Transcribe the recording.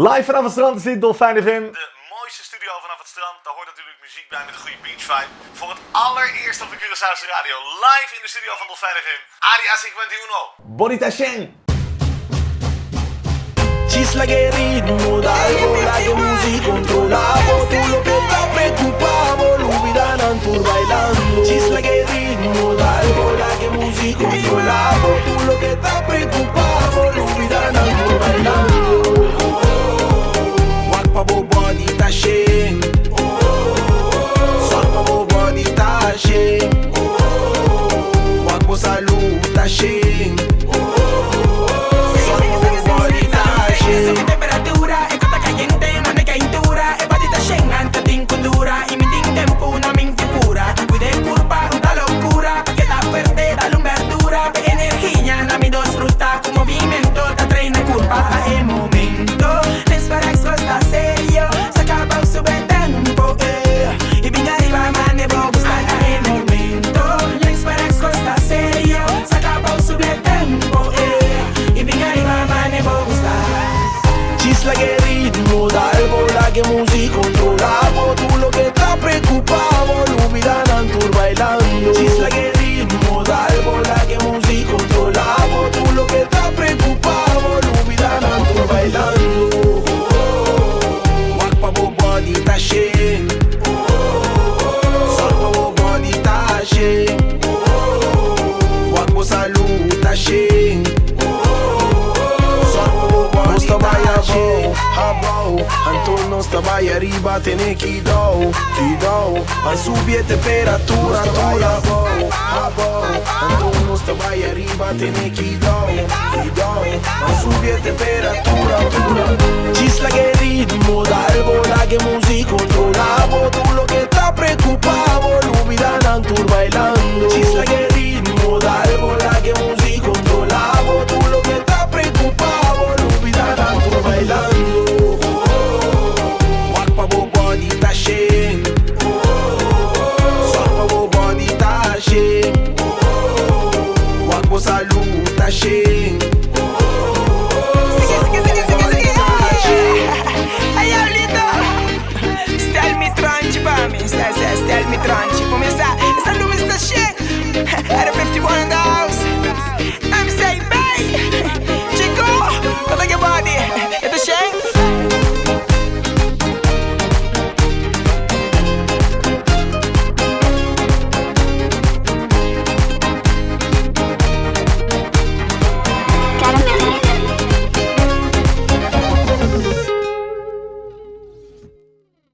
Live vanaf het strand is dit Dolfijn FM. De mooiste studio vanaf het strand. Daar hoort natuurlijk muziek bij met een goede beach vibe. Voor het allereerst op de Curaçaose radio. Live in de studio van Dolfijn FM. Aria 51. Bonita Sheng. Chisla que ritmo, dale bola que música controlamos. Tú lo que estás preocupado, lo olvidarán por bailando. Chisla que ritmo, dale bola que música controlamos. Tú lo que estás preocupado, lo olvidarán por bailando. Walk pa bo body ta sheng, sol pa bo body ta sheng. Walk po salud ta sheng. Sa temperatura, ikaw ta kayente, manay kaintura. E batita shengan, tating kundura. Imiting tempo naming tipura. Cuide curpa, una locura. Que la fuerte, dale un verdura. De energía, nami dos fruta. Con movimiento, ta trae na curva. El momento, les parax costa serio. Se acaba su tempo, y venga arriba, mane, vos gustar. El momento, les parax costa serio. Se acaba su tempo, y venga arriba, mane, vos gustar. Chisla que ritmo, dale bola que música controlamos. Tú lo que estás preocupado, lo olvidarán por bailando. Chisla que ritmo, dale bola que música controlamos. Tú lo que estás preocupado, lo olvidarán por bailando. Walk pa bo body ta sheng, sol pa bo body ta sheng. Walk po salud ta sheng. Anton stava arriba, tiene Kido. A subir temperatura, Anton stava arriba, tiene Kido. A subir temperatura, Chisla que ritmo, dale bola que música controlamos. Tú lo que estás preocupado, lo olvidarán por bailando. Chisla que ritmo, dale bola que música controlamos. Tú lo que estás preocupado, lo olvidarán por bailando.